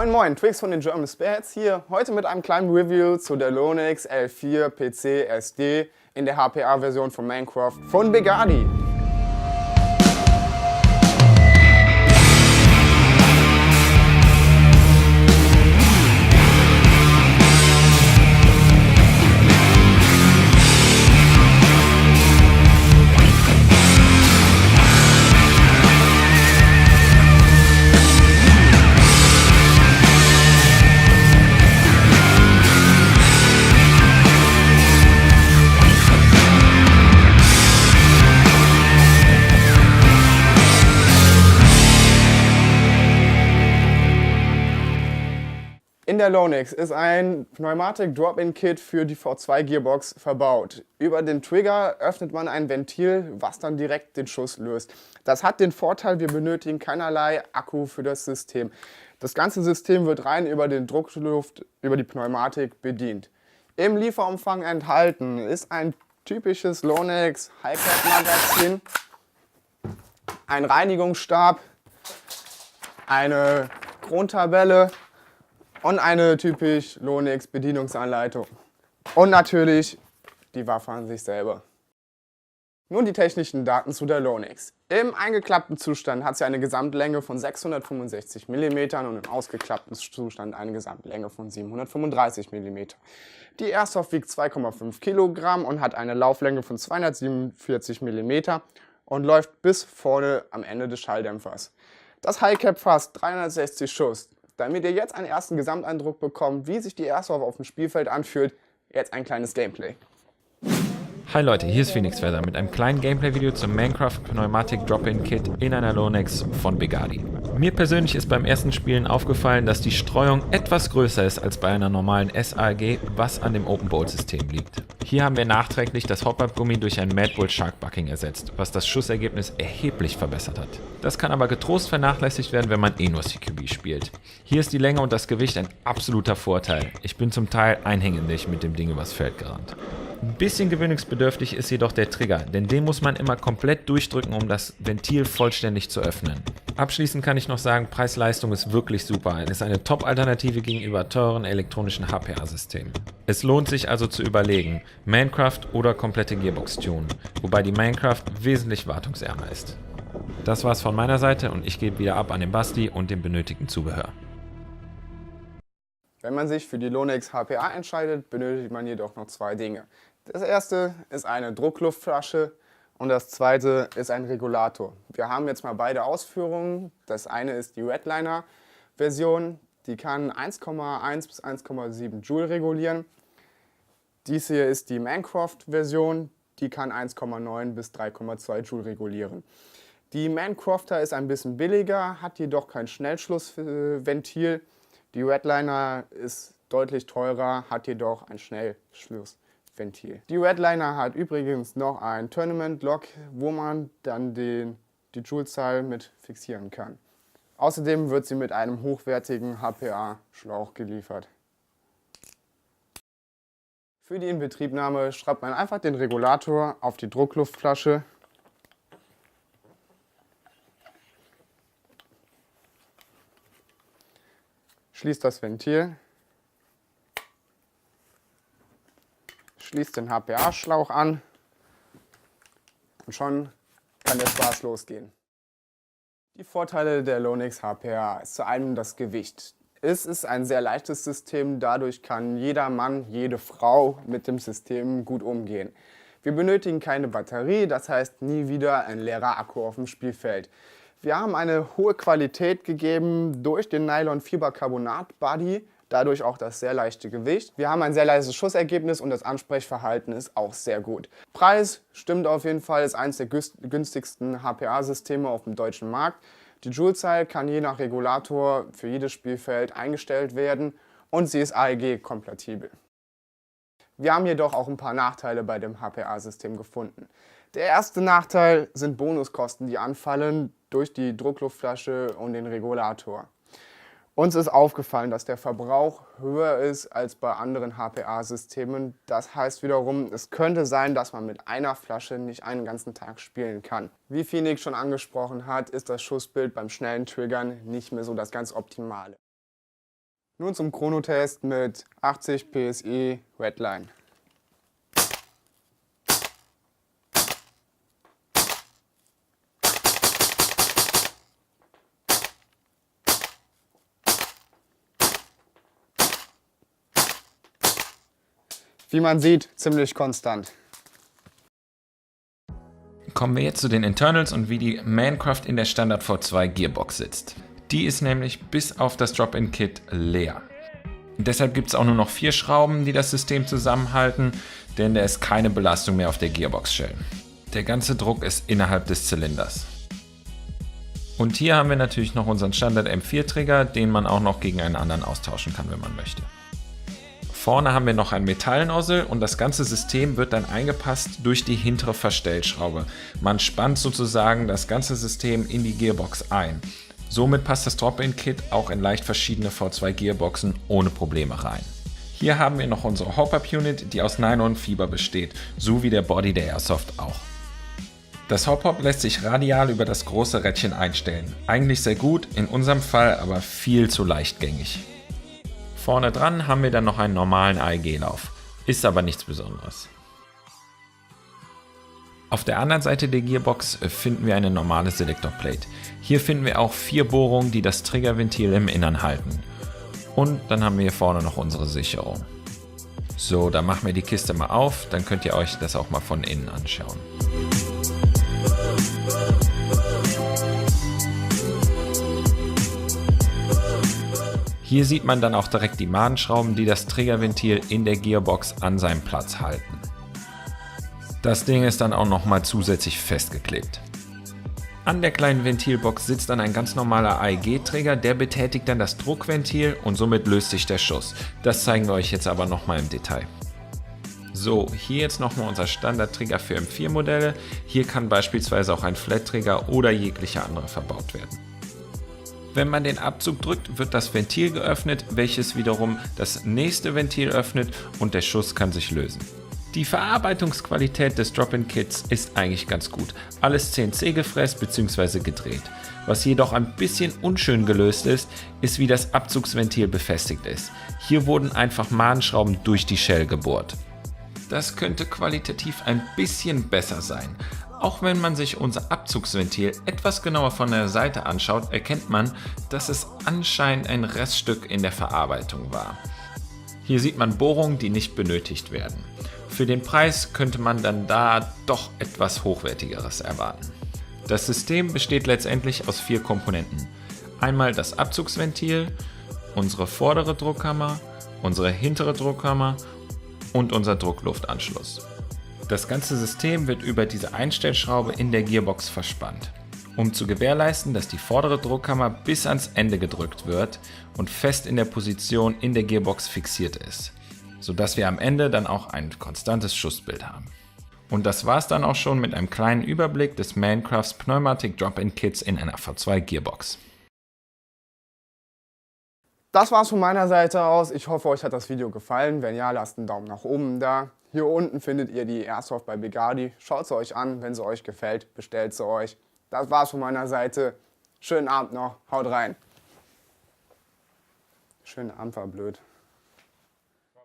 Moin Moin, Twix von den German Spats hier, heute mit einem kleinen Review zu der Lonix L4 PC SD in der HPA-Version von Minecraft von Begadi. In der Lonix ist ein Pneumatik Drop-in-Kit für die V2 Gearbox verbaut. Über den Trigger öffnet man ein Ventil, was dann direkt den Schuss löst. Das hat den Vorteil, wir benötigen keinerlei Akku für das System. Das ganze System wird rein über den Druckluft, über die Pneumatik bedient. Im Lieferumfang enthalten ist ein typisches Lonix High-Cap-Magazin, ein Reinigungsstab, eine Krontabelle und eine typisch Lonix Bedienungsanleitung. Und natürlich die Waffe an sich selber. Nun die technischen Daten zu der Lonix. Im eingeklappten Zustand hat sie eine Gesamtlänge von 665 mm und im ausgeklappten Zustand eine Gesamtlänge von 735 mm. Die Airsoft wiegt 2,5 Kilogramm und hat eine Lauflänge von 247 mm und läuft bis vorne am Ende des Schalldämpfers. Das Highcap fasst 360 Schuss. Damit ihr jetzt einen ersten Gesamteindruck bekommt, wie sich die Airsoft auf dem Spielfeld anfühlt, jetzt ein kleines Gameplay. Hi Leute, hier ist Phoenix Feather mit einem kleinen Gameplay-Video zum Minecraft Pneumatik Drop-in Kit in einer Lonix von Begadi. Mir persönlich ist beim ersten Spielen aufgefallen, dass die Streuung etwas größer ist als bei einer normalen SAG, was an dem Open Bolt System liegt. Hier haben wir nachträglich das Hop-Up-Gummi durch ein Mad Bull Shark Bucking ersetzt, was das Schussergebnis erheblich verbessert hat. Das kann aber getrost vernachlässigt werden, wenn man eh nur CQB spielt. Hier ist die Länge und das Gewicht ein absoluter Vorteil. Ich bin zum Teil einhändig mit dem Ding übers Feld gerannt. Ein bisschen gewöhnungsbedürftig ist jedoch der Trigger, denn den muss man immer komplett durchdrücken, um das Ventil vollständig zu öffnen. Abschließend kann ich noch sagen, Preis-Leistung ist wirklich super. Es ist eine Top-Alternative gegenüber teuren elektronischen HPA-Systemen. Es lohnt sich also zu überlegen, Minecraft oder komplette Gearbox-Tune, wobei die Minecraft wesentlich wartungsärmer ist. Das war's von meiner Seite und ich gebe wieder ab an den Basti und den benötigten Zubehör. Wenn man sich für die Lonix HPA entscheidet, benötigt man jedoch noch zwei Dinge. Das erste ist eine Druckluftflasche und das zweite ist ein Regulator. Wir haben jetzt mal beide Ausführungen. Das eine ist die Redliner-Version, die kann 1,1 bis 1,7 Joule regulieren. Dies hier ist die Minecraft-Version, die kann 1,9 bis 3,2 Joule regulieren. Die Minecrafter ist ein bisschen billiger, hat jedoch kein Schnellschlussventil. Die Redliner ist deutlich teurer, hat jedoch ein Schnellschlussventil. Die Redliner hat übrigens noch ein Tournament-Lock, wo man dann die Joule-Zahl mit fixieren kann. Außerdem wird sie mit einem hochwertigen HPA-Schlauch geliefert. Für die Inbetriebnahme schraubt man einfach den Regulator auf die Druckluftflasche. Schließt das Ventil, schließt den HPA-Schlauch an und schon kann der Spaß losgehen. Die Vorteile der Lonix HPA ist zu einem das Gewicht. Es ist ein sehr leichtes System, dadurch kann jeder Mann, jede Frau mit dem System gut umgehen. Wir benötigen keine Batterie, das heißt nie wieder ein leerer Akku auf dem Spielfeld. Wir haben eine hohe Qualität gegeben durch den Nylon-Fibercarbonat-Body, dadurch auch das sehr leichte Gewicht. Wir haben ein sehr leises Schussergebnis und das Ansprechverhalten ist auch sehr gut. Preis stimmt auf jeden Fall, ist eines der günstigsten HPA-Systeme auf dem deutschen Markt. Die Joule-Zahl kann je nach Regulator für jedes Spielfeld eingestellt werden und sie ist AEG-kompatibel. Wir haben jedoch auch ein paar Nachteile bei dem HPA-System gefunden. Der erste Nachteil sind Bonuskosten, die anfallen durch die Druckluftflasche und den Regulator. Uns ist aufgefallen, dass der Verbrauch höher ist als bei anderen HPA-Systemen. Das heißt wiederum, es könnte sein, dass man mit einer Flasche nicht einen ganzen Tag spielen kann. Wie Phoenix schon angesprochen hat, ist das Schussbild beim schnellen Triggern nicht mehr so das ganz Optimale. Nun zum Chronotest mit 80 PSI Redline. Wie man sieht, ziemlich konstant. Kommen wir jetzt zu den Internals und wie die Mancraft in der Standard V2 Gearbox sitzt. Die ist nämlich bis auf das Drop-in-Kit leer. Deshalb gibt es auch nur noch 4 Schrauben, die das System zusammenhalten, denn da ist keine Belastung mehr auf der Gearbox-Shell. Der ganze Druck ist innerhalb des Zylinders. Und hier haben wir natürlich noch unseren Standard M4-Trigger, den man auch noch gegen einen anderen austauschen kann, wenn man möchte. Vorne haben wir noch ein Metallnozzle und das ganze System wird dann eingepasst durch die hintere Verstellschraube. Man spannt sozusagen das ganze System in die Gearbox ein. Somit passt das Drop-in-Kit auch in leicht verschiedene V2 Gearboxen ohne Probleme rein. Hier haben wir noch unsere Hop-Up-Unit, die aus Nylon-Fiber besteht, so wie der Body der Airsoft auch. Das Hop-Up lässt sich radial über das große Rädchen einstellen. Eigentlich sehr gut, in unserem Fall aber viel zu leichtgängig. Vorne dran haben wir dann noch einen normalen AEG-Lauf, ist aber nichts Besonderes. Auf der anderen Seite der Gearbox finden wir eine normale Selector-Plate. Hier finden wir auch 4 Bohrungen, die das Triggerventil im Innern halten. Und dann haben wir hier vorne noch unsere Sicherung. So, dann machen wir die Kiste mal auf, dann könnt ihr euch das auch mal von innen anschauen. Hier sieht man dann auch direkt die Madenschrauben, die das Triggerventil in der Gearbox an seinem Platz halten. Das Ding ist dann auch nochmal zusätzlich festgeklebt. An der kleinen Ventilbox sitzt dann ein ganz normaler AEG-Träger, der betätigt dann das Druckventil und somit löst sich der Schuss. Das zeigen wir euch jetzt aber nochmal im Detail. So, hier jetzt nochmal unser Standardtrigger für M4-Modelle. Hier kann beispielsweise auch ein Flat-Trigger oder jeglicher andere verbaut werden. Wenn man den Abzug drückt, wird das Ventil geöffnet, welches wiederum das nächste Ventil öffnet und der Schuss kann sich lösen. Die Verarbeitungsqualität des Drop-in-Kits ist eigentlich ganz gut. Alles CNC gefräst bzw. gedreht. Was jedoch ein bisschen unschön gelöst ist, ist wie das Abzugsventil befestigt ist. Hier wurden einfach Madenschrauben durch die Shell gebohrt. Das könnte qualitativ ein bisschen besser sein. Auch wenn man sich unser Abzugsventil etwas genauer von der Seite anschaut, erkennt man, dass es anscheinend ein Reststück in der Verarbeitung war. Hier sieht man Bohrungen, die nicht benötigt werden. Für den Preis könnte man dann da doch etwas Hochwertigeres erwarten. Das System besteht letztendlich aus 4 Komponenten. Einmal das Abzugsventil, unsere vordere Druckkammer, unsere hintere Druckkammer und unser Druckluftanschluss. Das ganze System wird über diese Einstellschraube in der Gearbox verspannt, um zu gewährleisten, dass die vordere Druckkammer bis ans Ende gedrückt wird und fest in der Position in der Gearbox fixiert ist, sodass wir am Ende dann auch ein konstantes Schussbild haben. Und das war's dann auch schon mit einem kleinen Überblick des Mancrafts Pneumatic Drop-in-Kits in einer V2 Gearbox. Das war's von meiner Seite aus. Ich hoffe, euch hat das Video gefallen. Wenn ja, lasst einen Daumen nach oben da. Hier unten findet ihr die Airsoft bei Begadi. Schaut sie euch an, wenn sie euch gefällt, bestellt sie euch. Das war's von meiner Seite. Schönen Abend noch, haut rein. Schönen Abend war blöd.